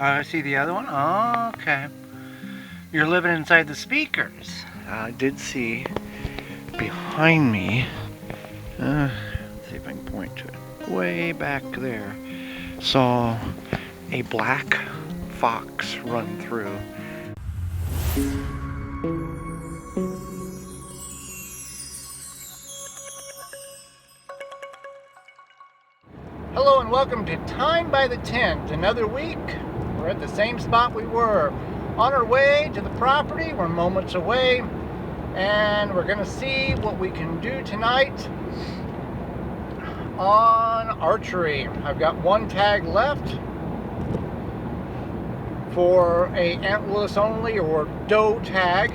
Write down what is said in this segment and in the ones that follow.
I see the other one. Oh, okay. You're living inside the speakers. I did see behind me. Let's see if I can point to it. Way back there. Saw a black fox run through. Hello and welcome to Time by the Tent. Another week. We're at the same spot we were. On our way to the property. We're moments away. And we're going to see what we can do tonight on archery. I've got one tag left for a antlerless only or doe tag.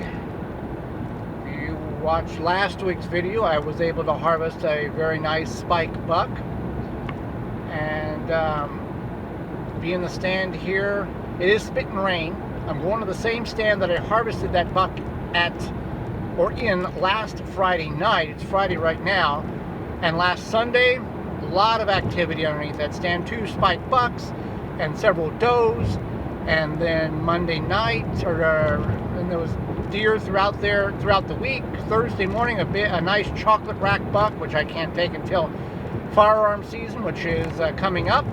If you watched last week's video, I was able to harvest a very nice spike buck. And be in the stand here. It is spitting rain. I'm going to the same stand that I harvested that buck at or in last Friday night. It's Friday right now. And last Sunday, a lot of activity underneath that stand. 2 spike bucks and several does. And then Monday night, and there was deer throughout the week. Thursday morning, a nice chocolate rack buck, which I can't take until firearm season, which is coming up.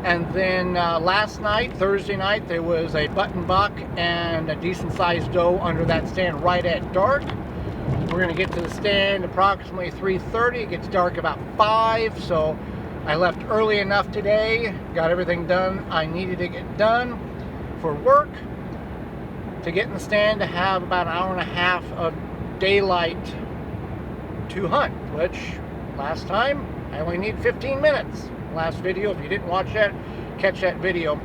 And then last night, Thursday night, there was a button buck and a decent sized doe under that stand right at dark. We're going to get to the stand approximately 3:30. It gets dark about 5, so I left early enough today, got everything done I needed to get done for work to get in the stand to have about an hour and a half of daylight to hunt, which last time I only need 15 minutes. Last video, if you didn't watch that, catch that video.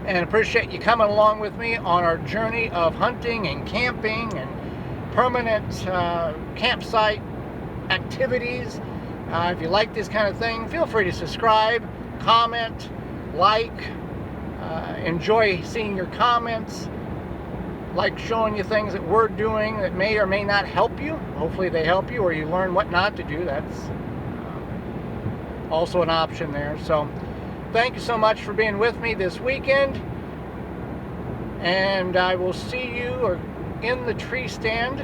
And appreciate you coming along with me on our journey of hunting and camping and permanent campsite activities. If you like this kind of thing, feel free to subscribe, comment, like, enjoy seeing your comments, like showing you things that we're doing that may or may not help you. Hopefully they help you or you learn what not to do. That's also an option there. So thank you so much for being with me this weekend. And I will see you in the tree stand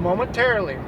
momentarily.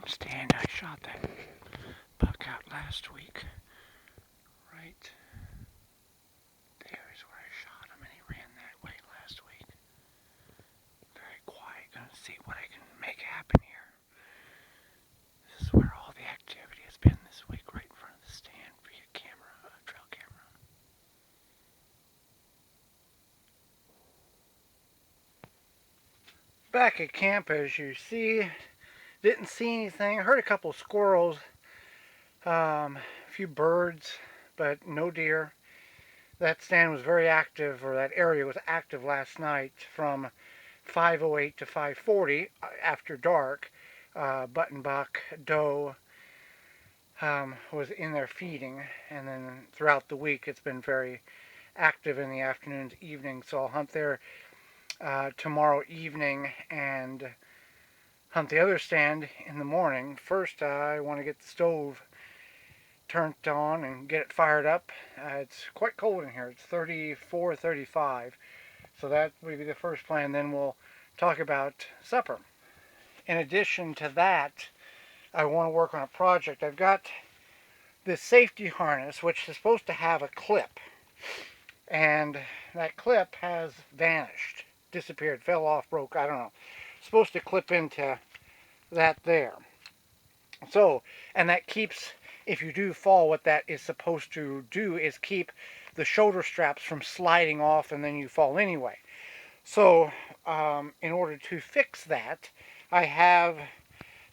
Stand I shot that buck out last week. Right there is where I shot him, and he ran that way last week. Very quiet. Gonna see what I can make happen here. This is where all the activity has been this week, right in front of the stand via camera, trail camera. Back at camp, as you see. Didn't see anything. I heard a couple of squirrels, a few birds, but no deer. That stand was very active, or that area was active last night from 5:08 to 5:40 after dark. Button buck, doe was in there feeding, and then throughout the week it's been very active in the afternoons, evenings. So I'll hunt there tomorrow evening and hunt the other stand in the morning. First, I want to get the stove turned on and get it fired up. It's quite cold in here. It's 34, 35. So that will be the first plan. Then we'll talk about supper. In addition to that, I want to work on a project. I've got this safety harness, which is supposed to have a clip. And that clip has vanished, disappeared, fell off, broke, I don't know. It's supposed to clip into that there. So, and that keeps if you do fall, what that is supposed to do is keep the shoulder straps from sliding off and then you fall anyway. So in order to fix that, I have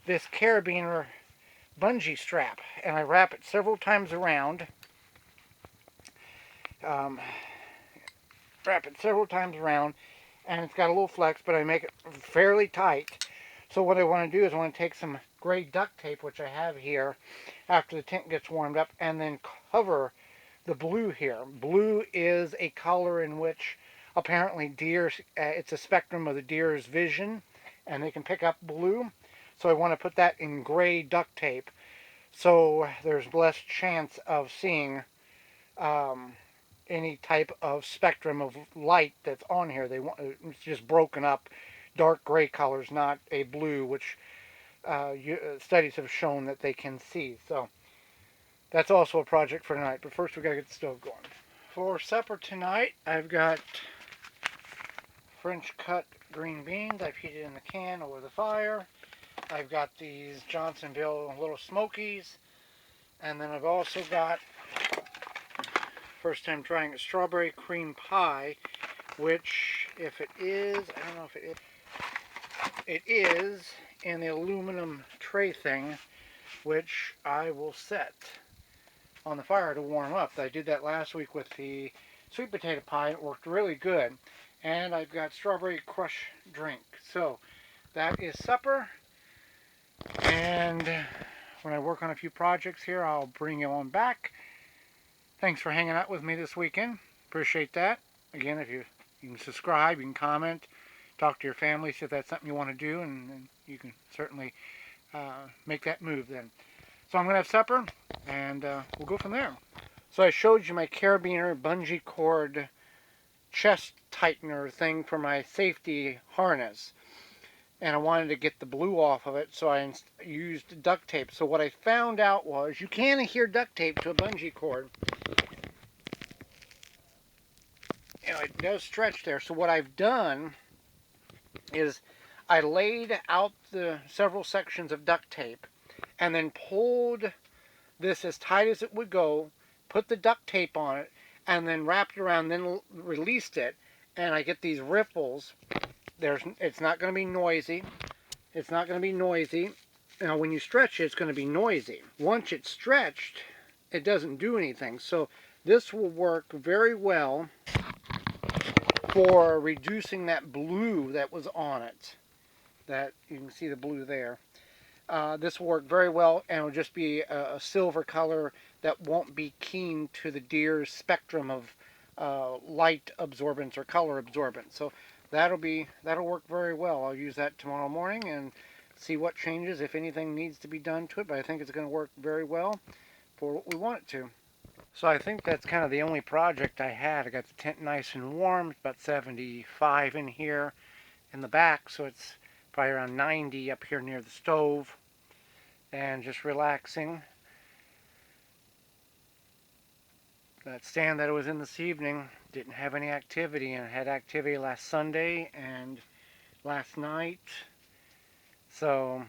this carabiner bungee strap, and I wrap it several times around. Um, and it's got a little flex, but I make it fairly tight. So what I want to do is I want to take some gray duct tape, which I have here, after the tent gets warmed up, and then cover the blue here. Blue is a color in which apparently deer, it's a spectrum of the deer's vision, and they can pick up blue. So I want to put that in gray duct tape, so there's less chance of seeing any type of spectrum of light that's on here. It's just broken up, dark gray colors, not a blue, which studies have shown that they can see. So that's also a project for tonight. But first we gotta get the stove going. For supper tonight, I've got French cut green beans. I've heated in the can over the fire. I've got these Johnsonville Little Smokies, and then I've also got, first time trying a strawberry cream pie, which, if it is, I don't know if it is, it is in the aluminum tray thing, which I will set on the fire to warm up. I did that last week with the sweet potato pie. It worked really good. And I've got strawberry crush drink. So that is supper. And when I work on a few projects here, I'll bring you on back. Thanks for hanging out with me this weekend. Appreciate that. Again, if you can subscribe, you can comment, talk to your family, see if that's something you want to do, and you can certainly make that move then. So I'm going to have supper, and we'll go from there. So I showed you my carabiner bungee cord chest tightener thing for my safety harness, and I wanted to get the blue off of it, so I used duct tape. So what I found out was you can adhere duct tape to a bungee cord. You know, it does stretch there. So what I've done is I laid out the several sections of duct tape and then pulled this as tight as it would go, put the duct tape on it, and then wrapped it around, then released it, and I get these ripples. It's not going to be noisy. It's not going to be noisy. Now, when you stretch it, it's going to be noisy. Once it's stretched, it doesn't do anything. So this will work very well for reducing that blue that was on it. That you can see the blue there. This will work very well, and it'll just be a silver color that won't be keen to the deer's spectrum of light absorbance or color absorbance. So that'll work very well. I'll use that tomorrow morning and see what changes, if anything needs to be done to it, but I think it's going to work very well for what we want it to. So I think that's kind of the only project I had. I got the tent nice and warm. It's about 75 in here in the back, so it's probably around 90 up here near the stove, and just relaxing. That stand that I was in this evening didn't have any activity, and it had activity last Sunday and last night. So,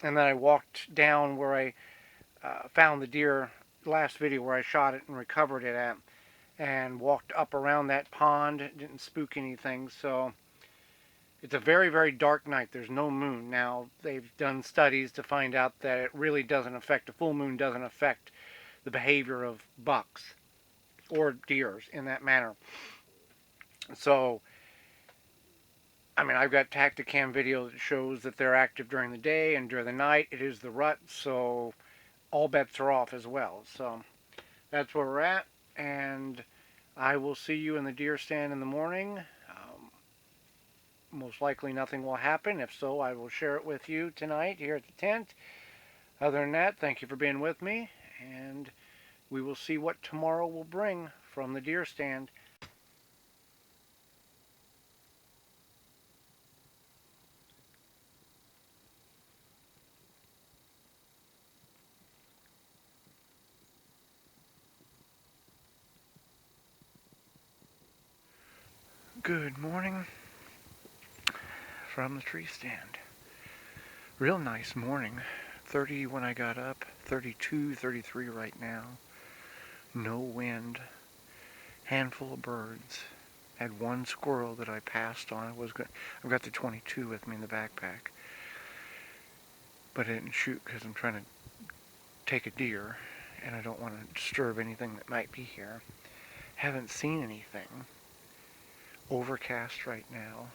and then I walked down where I found the deer last video, where I shot it and recovered it at, and walked up around that pond. It didn't spook anything. So it's a very, very dark night. There's no moon. Now, they've done studies to find out that it really doesn't affect, a full moon doesn't affect the behavior of bucks or deers in that manner. So, I mean, I've got Tacticam video that shows that they're active during the day, and during the night it is the rut, so all bets are off as well. So that's where we're at, and I will see you in the deer stand in the morning. Most likely nothing will happen. If so, I will share it with you tonight here at the tent. Other than that, thank you for being with me, and we will see what tomorrow will bring from the deer stand. Good morning from the tree stand. Real nice morning. 30 when I got up, 32, 33 right now. No wind. Handful of birds. Had one squirrel that I passed on. I've got the 22 with me in the backpack. But I didn't shoot because I'm trying to take a deer, and I don't want to disturb anything that might be here. Haven't seen anything. Overcast right now.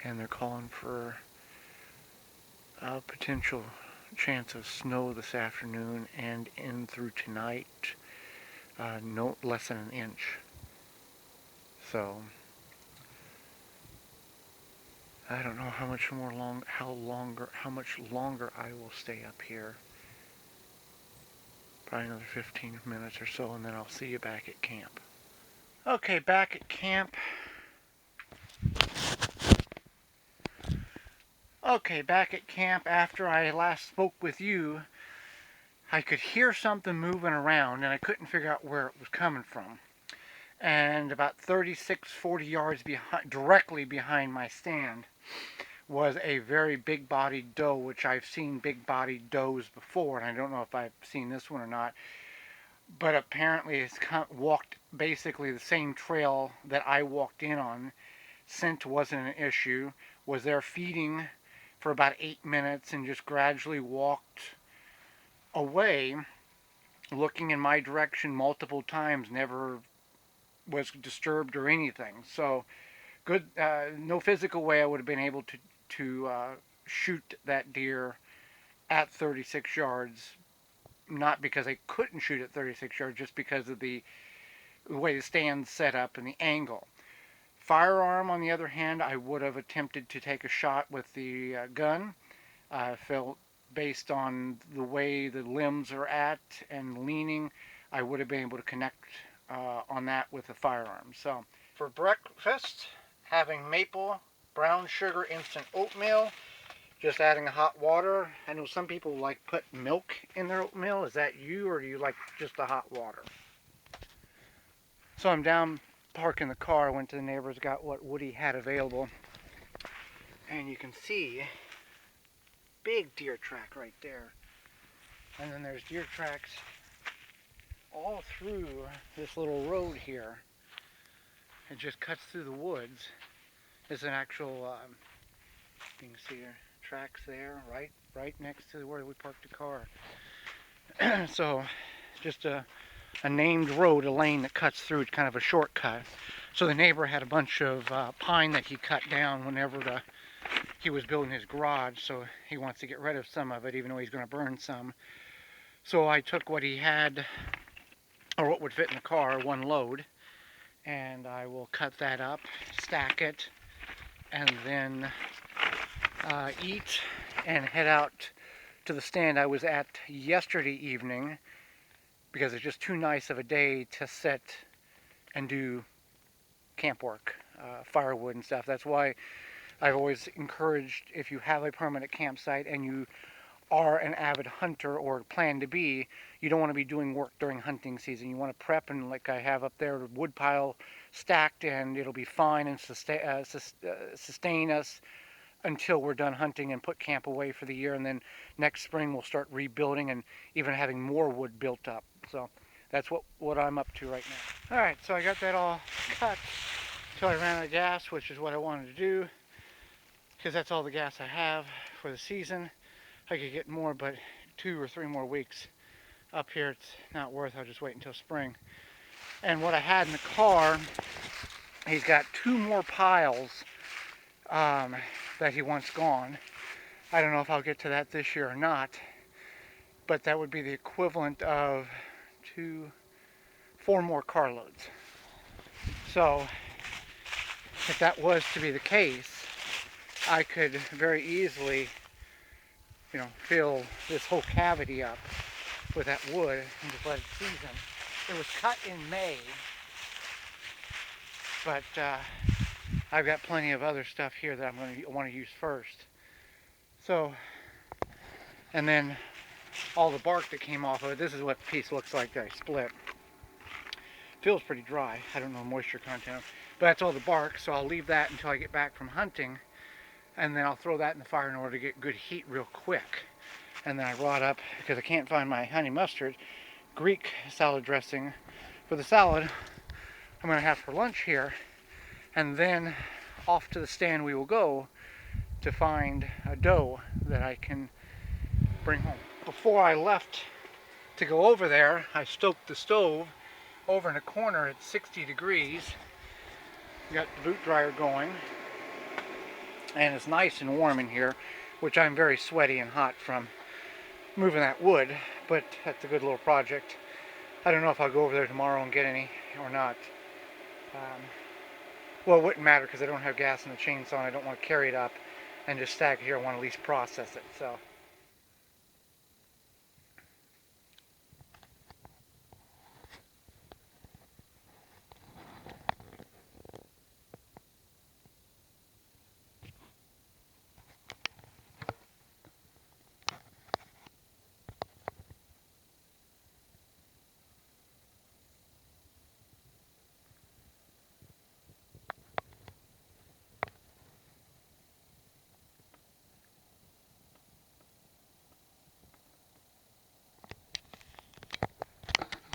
And they're calling for a potential chance of snow this afternoon and in through tonight. No less than an inch. So I don't know how much longer I will stay up here. Probably another 15 minutes or so, and then I'll see you back at camp. Okay, back at camp. Okay, back at camp after I last spoke with you, I could hear something moving around and I couldn't figure out where it was coming from. And about 40 yards behind, directly behind my stand, was a very big-bodied doe, which I've seen big-bodied does before, and I don't know if I've seen this one or not. But apparently it's walked basically the same trail that I walked in on. Scent wasn't an issue. Was there feeding for about 8 minutes and just gradually walked away, looking in my direction multiple times, never was disturbed or anything. So good, no physical way I would have been able to shoot that deer at 36 yards. Not because I couldn't shoot at 36 yards, just because of the way the stand's set up and the angle. Firearm, on the other hand, I would have attempted to take a shot with the gun. I felt based on the way the limbs are at and leaning, I would have been able to connect on that with a firearm. So for breakfast, having maple brown sugar instant oatmeal, just adding the hot water. I know some people like put milk in their oatmeal. Is that you, or do you like just the hot water? So I'm down parking the car, went to the neighbors, got what Woody had available, and you can see big deer track right there. And then there's deer tracks all through this little road here. It just cuts through the woods. There's an actual, you can see there, tracks there, right next to where we parked the car. So, just a named road, a lane that cuts through. It's kind of a shortcut. So the neighbor had a bunch of pine that he cut down whenever he was building his garage. So he wants to get rid of some of it, even though he's going to burn some. So I took what he had, or what would fit in the car, one load, and I will cut that up, stack it, and then eat and head out to the stand I was at yesterday evening, because it's just too nice of a day to sit and do camp work, firewood and stuff. That's why I've always encouraged, if you have a permanent campsite and you are an avid hunter or plan to be, you don't want to be doing work during hunting season. You want to prep, and like I have up there, the wood pile stacked, and it'll be fine and sustain us until we're done hunting and put camp away for the year. And then next spring we'll start rebuilding and even having more wood built up. So that's what I'm up to right now. Alright, so I got that all cut until I ran out of gas, which is what I wanted to do, because that's all the gas I have for the season. I could get more, but 2 or 3 more weeks up here, it's not worth. I'll just wait until spring. And what I had in the car, he's got 2 more piles that he wants gone. I don't know if I'll get to that this year or not, but that would be the equivalent of 4 more carloads. So if that was to be the case, I could very easily, fill this whole cavity up with that wood and just let it season. It was cut in May, but I've got plenty of other stuff here that I'm going to want to use first. So, and then all the bark that came off of it, this is what the piece looks like that I split. Feels pretty dry. I don't know moisture content, but that's all the bark, so I'll leave that until I get back from hunting, and then I'll throw that in the fire in order to get good heat real quick. And then I brought up, because I can't find my honey mustard, Greek salad dressing for the salad I'm going to have for lunch here. And then off to the stand we will go to find a doe that I can bring home. Before I left to go over there, I stoked the stove over in a corner at 60 degrees. Got the boot dryer going, and it's nice and warm in here, which I'm very sweaty and hot from moving that wood, but that's a good little project. I don't know if I'll go over there tomorrow and get any or not. Well, it wouldn't matter because I don't have gas in the chainsaw and I don't want to carry it up and just stack it here. I want to at least process it. So.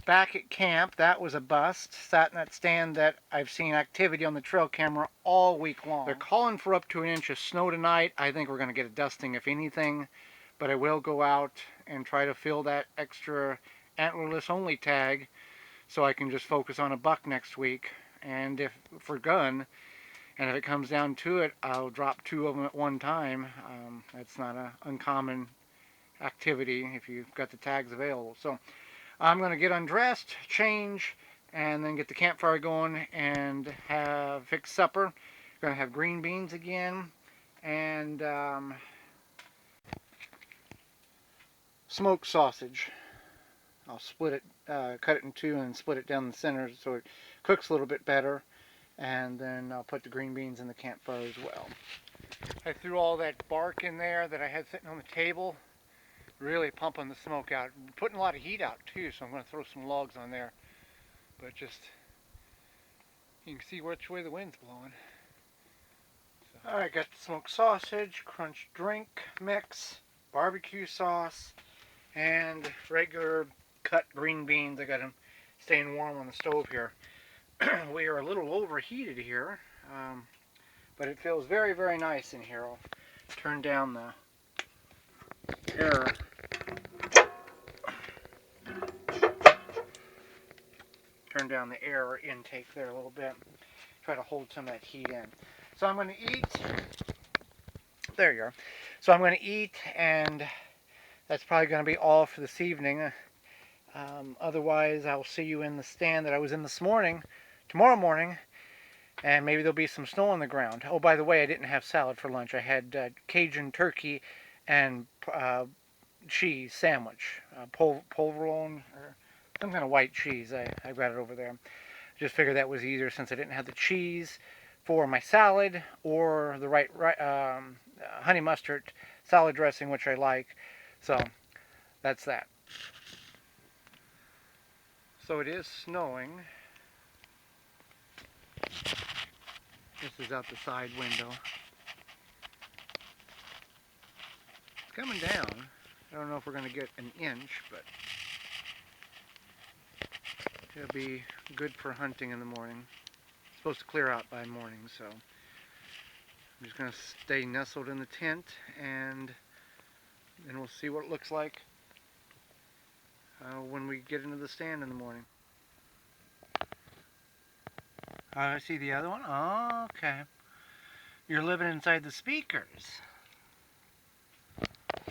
Back at camp, that was a bust. Sat in that stand that I've seen activity on the trail camera all week long. They're calling for up to an inch of snow tonight. I think we're going to get a dusting if anything, but I will go out and try to fill that extra antlerless only tag so I can just focus on a buck next week. And if for gun, and if it comes down to it, I'll drop 2 of them at one time. That's not an uncommon activity if you've got the tags available. So I'm going to get undressed, change, and then get the campfire going and fix supper. Going to have green beans again and smoked sausage. I'll split it, cut it in 2 and split it down the center so it cooks a little bit better. And then I'll put the green beans in the campfire as well. I threw all that bark in there that I had sitting on the table. Really pumping the smoke out. Putting a lot of heat out too, so I'm going to throw some logs on there. But just, you can see which way the wind's blowing. So. Alright, got the smoked sausage, crunch drink mix, barbecue sauce, and regular cut green beans. I got them staying warm on the stove here. We are a little overheated here, but it feels very, very nice in here. I'll turn down the air. Turn down the air intake there a little bit. Try to hold some of that heat in. So I'm going to eat. There you are. So I'm going to eat, and that's probably going to be all for this evening. Otherwise, I'll see you in the stand that I was in this morning, tomorrow morning, and maybe there'll be some snow on the ground. Oh, by the way, I didn't have salad for lunch. I had Cajun turkey and cheese sandwich, provolone or some kind of white cheese. I got it over there. Just figured that was easier since I didn't have the cheese for my salad or the right honey mustard salad dressing, which I like. So that's that. So it is snowing. This is out the side window. It's coming down. I don't know if we're going to get an inch, but it'll be good for hunting in the morning. It's supposed to clear out by morning, so I'm just going to stay nestled in the tent, and then we'll see what it looks like when we get into the stand in the morning. I see the other one. Oh, okay. You're living inside the speakers.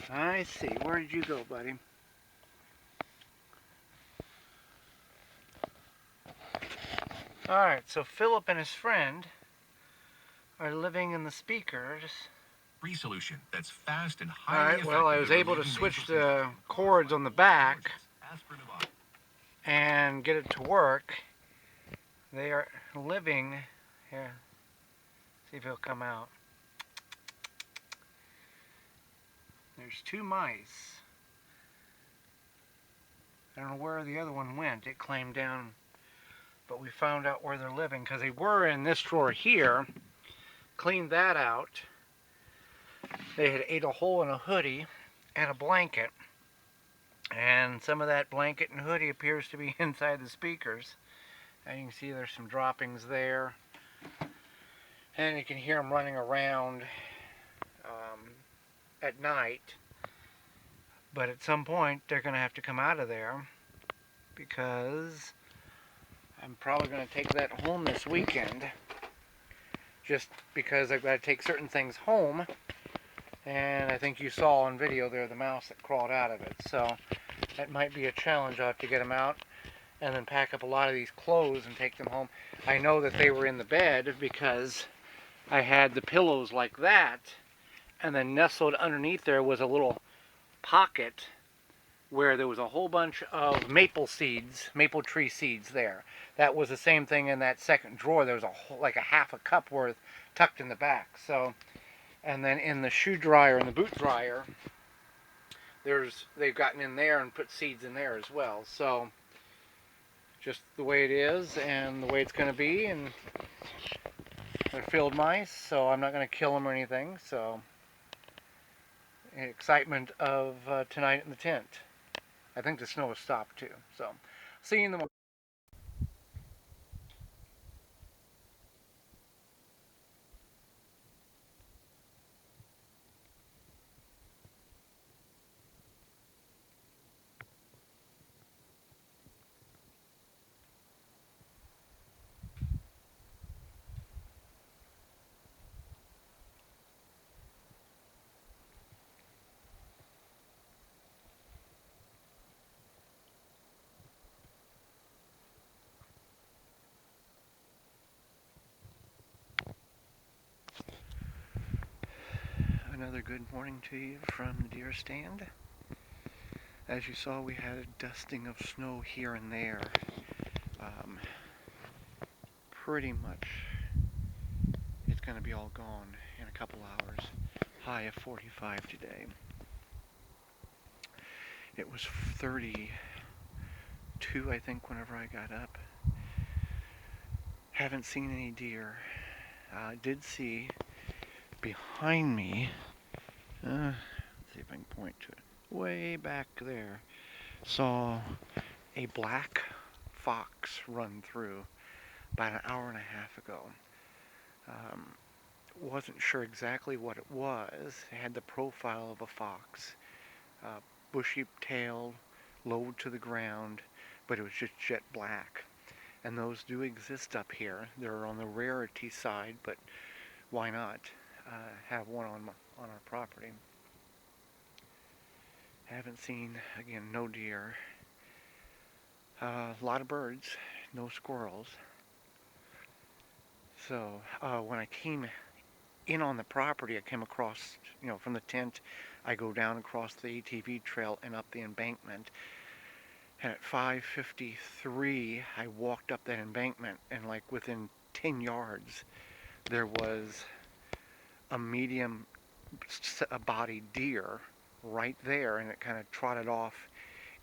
I see. Where did you go, buddy? Alright, so Philip and his friend are living in the speakers. Free solution that's fast and highly effective. Alright, well, I was able to switch the cords on the back and get it to work. They are living here. See if he'll come out. There's 2 mice. I don't know where the other one went. It climbed down, but we found out where they're living because they were in this drawer here. Cleaned that out. They had ate a hole in a hoodie, and a blanket. And some of that blanket and hoodie appears to be inside the speakers. And you can see there's some droppings there. And you can hear them running around at night. But at some point, they're going to have to come out of there because I'm probably going to take that home this weekend. Just because I've got to take certain things home. And I think you saw on video there the mouse that crawled out of it. So that might be a challenge. I'll have to get them out and then pack up a lot of these clothes and take them home. I know that they were in the bed because I had the pillows like that, and then nestled underneath there was a little pocket where there was a whole bunch of maple seeds, maple tree seeds there. That was the same thing in that second drawer. There was like a half a cup worth tucked in the back. So, and then in the shoe dryer and the boot dryer, they've gotten in there and put seeds in there as well. So just the way it is and the way it's going to be, and they're field mice, so I'm not going to kill them or anything. So excitement of tonight in the tent. I think the snow has stopped too. So see you in the morning. Another good morning to you from the deer stand. As you saw, we had a dusting of snow here and there. Pretty much it's going to be all gone in a couple hours. High of 45 today. It was 32, I think, whenever I got up. Haven't seen any deer. Did see behind me, let's see if I can point to it, way back there, saw a black fox run through about an hour and a half ago. Wasn't sure exactly what it was. It had the profile of a fox, bushy tail, low to the ground, but it was just jet black. And those do exist up here. They're on the rarity side, but why not have one on our property? Haven't seen, again, no deer. A lot of birds, no squirrels. So when I came in on the property, I came across, from the tent, I go down across the ATV trail and up the embankment. And at 5:53, I walked up that embankment, and like within 10 yards, there was a medium-bodied deer right there, and it kind of trotted off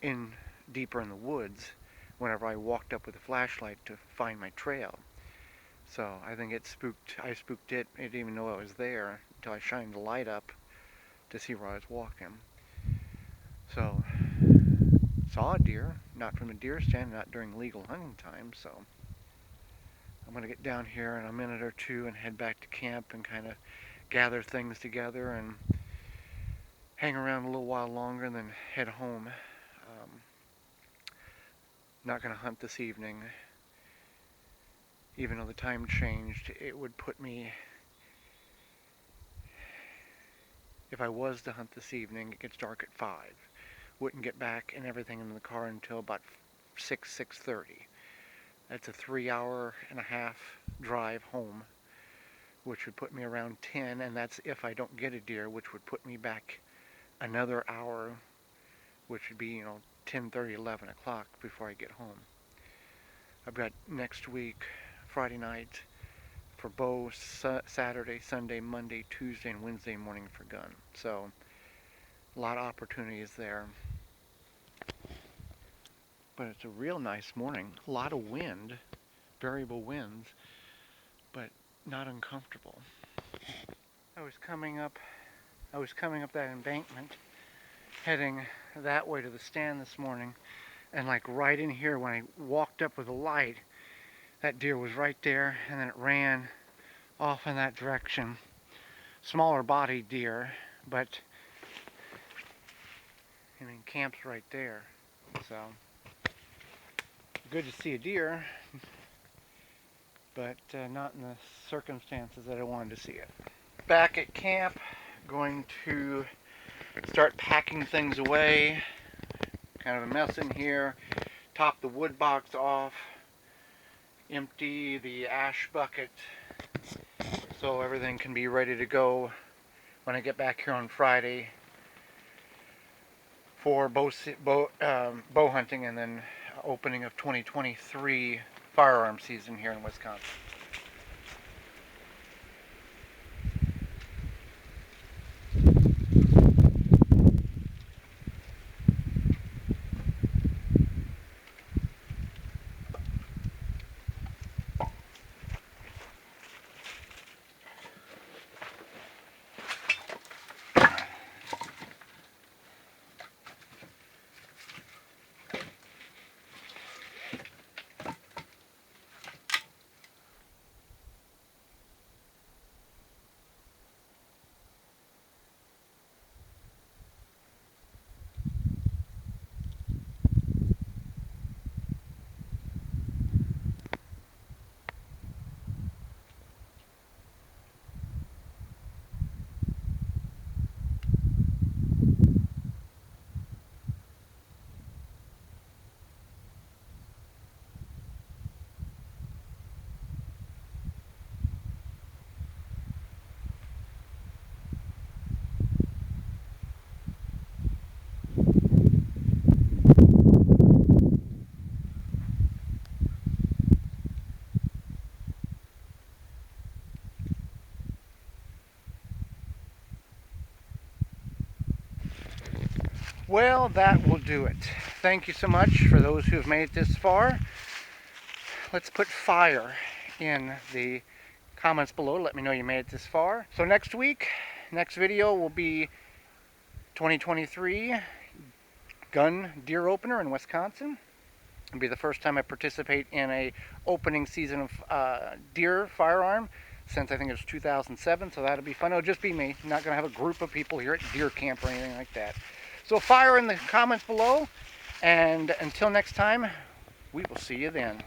in deeper in the woods whenever I walked up with a flashlight to find my trail. So I think I spooked it. It didn't even know I was there until I shined the light up to see where I was walking. So saw a deer, not from a deer stand, not during legal hunting time. So I'm going to get down here in a minute or two and head back to camp and kind of gather things together and hang around a little while longer and then head home. Not going to hunt this evening. Even though the time changed, it would put me, if I was to hunt this evening, it gets dark at 5. Wouldn't get back and everything in the car until about 6:30. That's a 3-hour-and-a-half drive home, which would put me around 10, and that's if I don't get a deer, which would put me back another hour, which would be, 10:30, 11 o'clock before I get home. I've got next week, Friday night for bow, Saturday, Sunday, Monday, Tuesday, and Wednesday morning for gun. So a lot of opportunities there. But it's a real nice morning. A lot of wind, variable winds, but not uncomfortable. I was coming up that embankment, heading that way to the stand this morning, and like right in here when I walked up with the light, that deer was right there, and then it ran off in that direction. Smaller bodied deer, but I mean, camp's right there. So good to see a deer, but not in the circumstances that I wanted to see it. Back at camp, going to start packing things away. Kind of a mess in here. Top the wood box off. Empty the ash bucket so everything can be ready to go when I get back here on Friday for bow hunting and then opening of 2023 firearm season here in Wisconsin. Well, that will do it. Thank you so much for those who have made it this far. Let's put fire in the comments below. Let me know you made it this far. So next week, next video will be 2023 gun deer opener in Wisconsin. It'll be the first time I participate in a opening season of deer firearm since I think it was 2007, so that'll be fun. It'll just be me. I'm not going to have a group of people here at deer camp or anything like that. So fire in the comments below, and until next time, we will see you then.